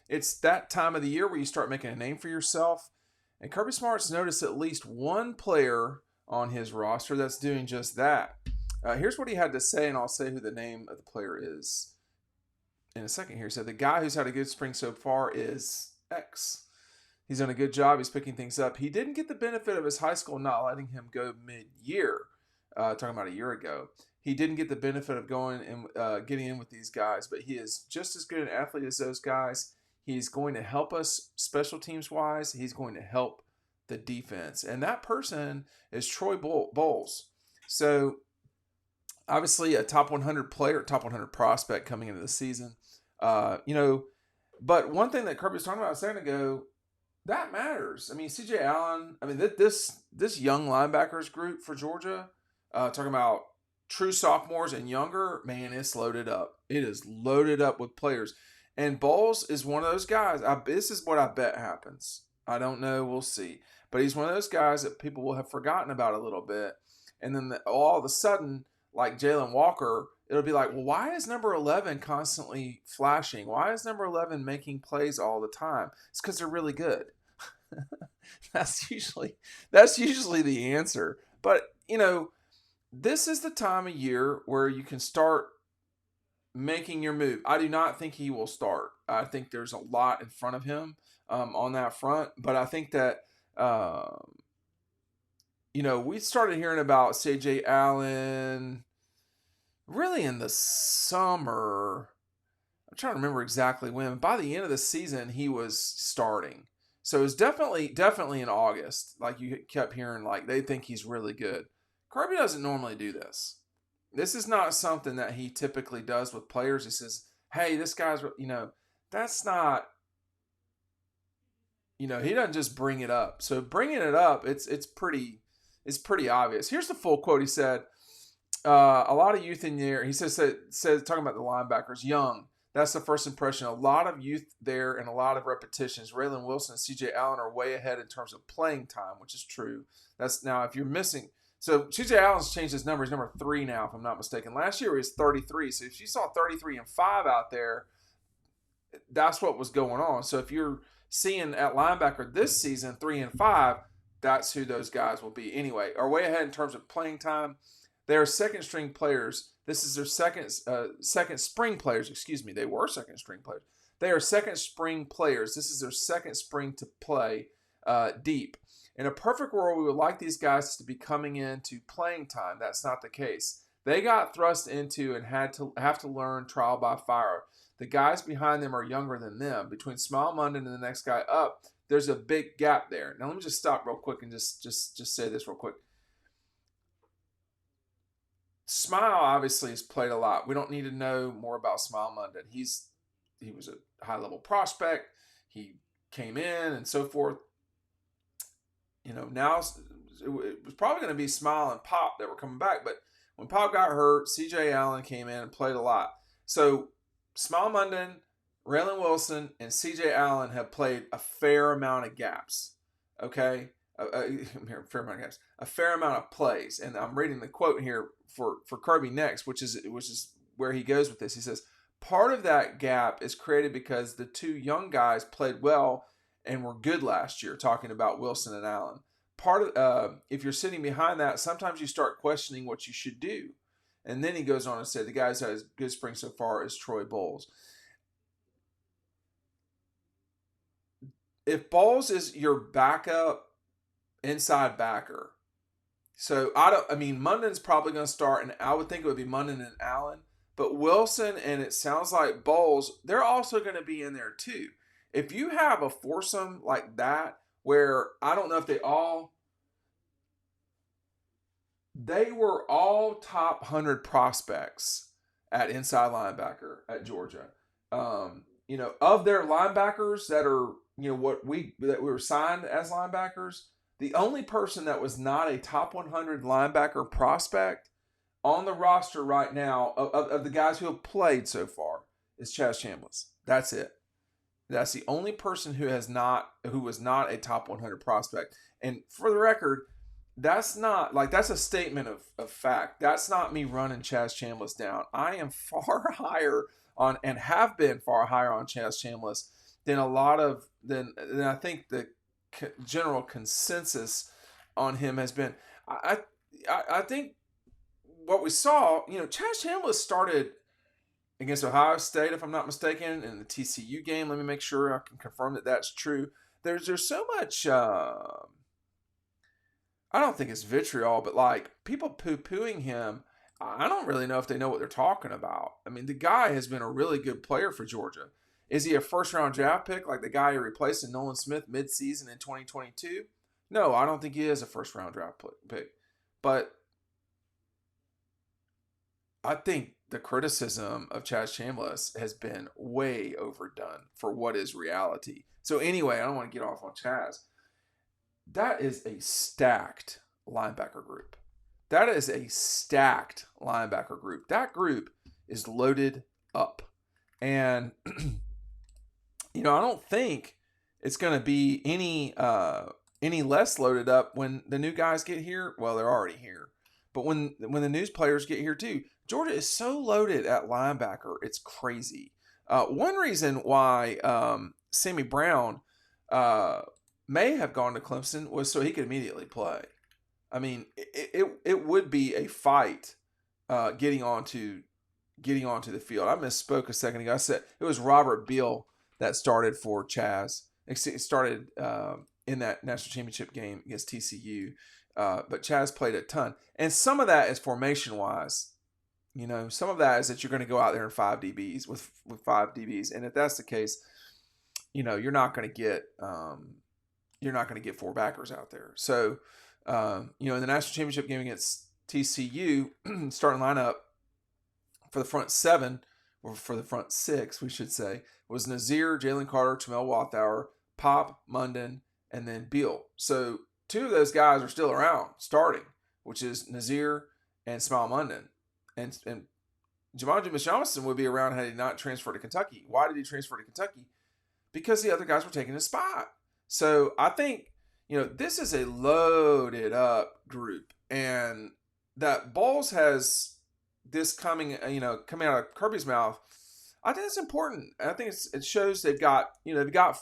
It's that time of the year where you start making a name for yourself. And Kirby Smart's noticed at least one player on his roster that's doing just that. Here's what he had to say, and I'll say who the name of the player is in a second here. So the guy who's had a good spring so far is X. He's done a good job. He's picking things up. He didn't get the benefit of his high school not letting him go mid-year. Talking about a year ago. He didn't get the benefit of going and getting in with these guys, but he is just as good an athlete as those guys. He's going to help us special teams wise. He's going to help the defense. And that person is Troy Bowles. So obviously a top 100 player, top 100 prospect coming into the season. But one thing that Kirby was talking about a second ago, that matters. I mean, CJ Allen, this young linebackers group for Georgia, talking about true sophomores and younger, man, it's loaded up. It is loaded up with players. And Bowles is one of those guys. This is what I bet happens. I don't know. We'll see. But he's one of those guys that people will have forgotten about a little bit. And then all of a sudden, like Jalen Walker, it'll be like, well, why is number 11 constantly flashing? Why is number 11 making plays all the time? It's because they're really good. That's usually the answer. But, this is the time of year where you can start making your move. I do not think he will start. I think there's a lot in front of him on that front. But I think that, we started hearing about CJ Allen really in the summer. I'm trying to remember exactly when. By the end of the season, he was starting. So it was definitely in August. Like you kept hearing, like they think he's really good. Kirby doesn't normally do this. This is not something that he typically does with players. He says, hey, this guy's, that's not, he doesn't just bring it up. So bringing it up, it's pretty obvious. Here's the full quote. He said, a lot of youth in there. He says talking about the linebackers, young. That's the first impression. A lot of youth there and a lot of repetitions. Raylan Wilson and CJ Allen are way ahead in terms of playing time, which is true. That's now if you're missing. So CJ Allen's changed his number. He's number 3 now, if I'm not mistaken. Last year he was 33. So if you saw 33 and 5 out there, that's what was going on. So if you're seeing at linebacker this season 3 and 5, that's who those guys will be. Anyway, are way ahead in terms of playing time. They are second string players. This is their second spring players. Excuse me. They were second string players. They are second spring players. This is their second spring to play deep. In a perfect world, we would like these guys to be coming into playing time. That's not the case. They got thrust into and have to learn trial by fire. The guys behind them are younger than them. Between Smile Munden and the next guy up, there's a big gap there. Now let me just stop real quick and just say this real quick. Smile obviously has played a lot. We don't need to know more about Smile Munden. He was a high-level prospect. He came in and so forth. Now it was probably going to be Smile and Pop that were coming back, but when Pop got hurt, CJ Allen came in and played a lot. So Smile Munden, Raylan Wilson, and CJ Allen have played a fair amount of gaps. Okay? A fair amount of plays. And I'm reading the quote here for Kirby next, which is where he goes with this. He says, part of that gap is created because the two young guys played well and were good last year, talking about Wilson and Allen. Part of if you're sitting behind that, sometimes you start questioning what you should do. And then he goes on to say the guys that has good spring so far is Troy Bowles. If Bowles is your backup inside backer, so Munden's probably going to start, and I would think it would be Munden and Allen. But Wilson and it sounds like Bowles, they're also going to be in there too. If you have a foursome like that, where I don't know if they were all top 100 prospects at inside linebacker at Georgia. Of their linebackers that are, that we were signed as linebackers, the only person that was not a top 100 linebacker prospect on the roster right now of the guys who have played so far is Chaz Chambliss. That's it. That's the only person who was not a top 100 prospect. And for the record, that's a statement of fact. That's not me running Chaz Chambliss down. I am far higher on, and have been far higher on Chaz Chambliss then I think the general consensus on him has been, I think what we saw, Chaz Chambliss started against Ohio State, if I'm not mistaken, in the TCU game. Let me make sure I can confirm that that's true. There's so much, I don't think it's vitriol, but like people poo-pooing him. I don't really know if they know what they're talking about. I mean, the guy has been a really good player for Georgia. Is he a first-round draft pick like the guy who replaced Nolan Smith mid-season in 2022? No, I don't think he is a first-round draft pick. But I think the criticism of Chaz Chambliss has been way overdone for what is reality. So anyway, I don't want to get off on Chaz. That is a stacked linebacker group. That group is loaded up. And, I don't think it's going to be any less loaded up when the new guys get here. Well, they're already here. But when the news players get here too, Georgia is so loaded at linebacker, it's crazy. One reason why Sammy Brown may have gone to Clemson was so he could immediately play. I mean, it would be a fight getting onto the field. I misspoke a second ago. I said it was Robert Beal that started for Chaz. It started in that national championship game against TCU, but Chaz played a ton. And some of that is formation-wise. Some of that is that you're going to go out there in 5 DBs with 5 DBs, and if that's the case, you're not going to get 4 backers out there. So, in the national championship game against TCU, starting lineup for the front 7, or for the front 6, we should say, was Nazir, Jalen Carter, Tramel Walthour, Pop, Munden, and then Beal. So 2 of those guys are still around starting, which is Nazir and Smile Munden. And Jamon Johnson would be around had he not transferred to Kentucky. Why did he transfer to Kentucky? Because the other guys were taking his spot. So I think, this is a loaded up group. And that Bowles has this coming out of Kirby's mouth. I think it's important. I think it shows they've got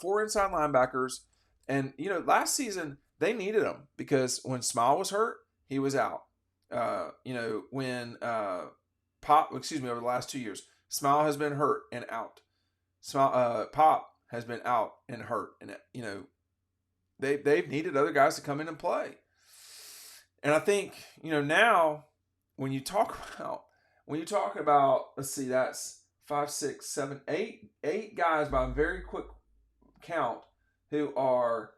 4 inside linebackers. And, last season they needed them because when Smile was hurt, he was out. When over the last 2 years, Smile has been hurt and out. Pop has been out and hurt, and they've needed other guys to come in and play. And I think now when you talk about let's see, that's 5, 6, 7, 8 guys by a very quick count who are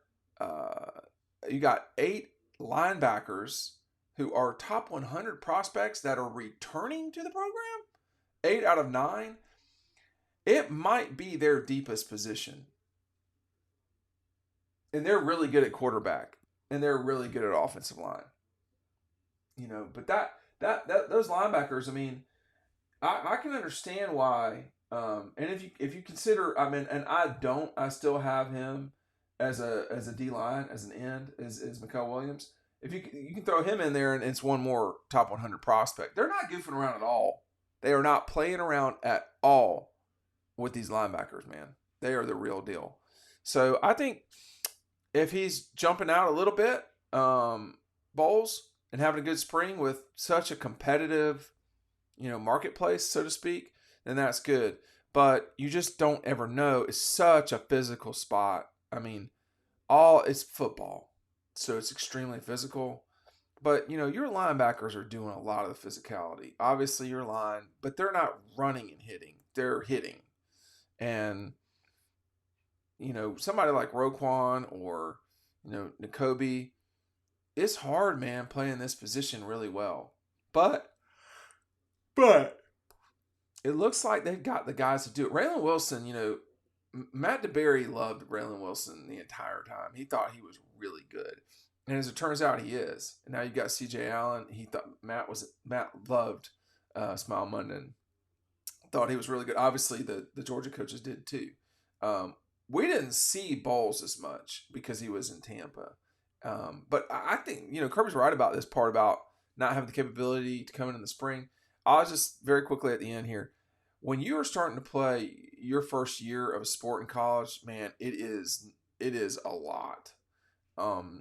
you got 8 linebackers who are top 100 prospects that are returning to the program, 8 out of 9, it might be their deepest position. And they're really good at quarterback, and they're really good at offensive line. But those linebackers, I mean, I can understand why. And if you consider, I still have him as a D line, as an end, as Mikael Williams. If you can throw him in there and it's one more top 100 prospect. They're not goofing around at all. They are not playing around at all with these linebackers, man. They are the real deal. So I think if he's jumping out a little bit, Bowles, and having a good spring with such a competitive, marketplace, so to speak, then that's good. But you just don't ever know. It's such a physical spot. I mean, it's football. So it's extremely physical. But, your linebackers are doing a lot of the physicality. Obviously, your line, but they're not running and hitting. They're hitting. And, somebody like Roquan or, N'Kobe, it's hard, man, playing this position really well. But it looks like they've got the guys to do it. Raylan Wilson, Matt DeBerry loved Raylan Wilson the entire time. He thought he was really good. And as it turns out, he is. And now you've got C.J. Allen. He thought Matt loved Smile Munden. Thought he was really good. Obviously, the Georgia coaches did too. We didn't see Bowles as much because he was in Tampa. But I think, Kirby's right about this part about not having the capability to come in the spring. I'll just very quickly at the end here. When you are starting to play, your first year of a sport in college, man, it is a lot.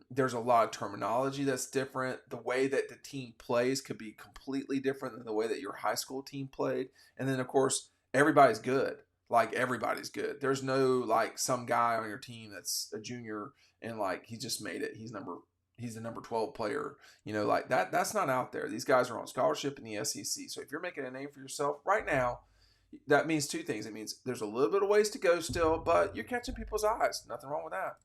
There's a lot of terminology that's different. The way that the team plays could be completely different than the way that your high school team played. And then, of course, everybody's good. Like, everybody's good. There's no, like, some guy on your team that's a junior and, like, he just made it. He's the number 12 player. Like, that's not out there. These guys are on scholarship in the SEC. So if you're making a name for yourself right now, that means two things. It means there's a little bit of ways to go still, but you're catching people's eyes. Nothing wrong with that.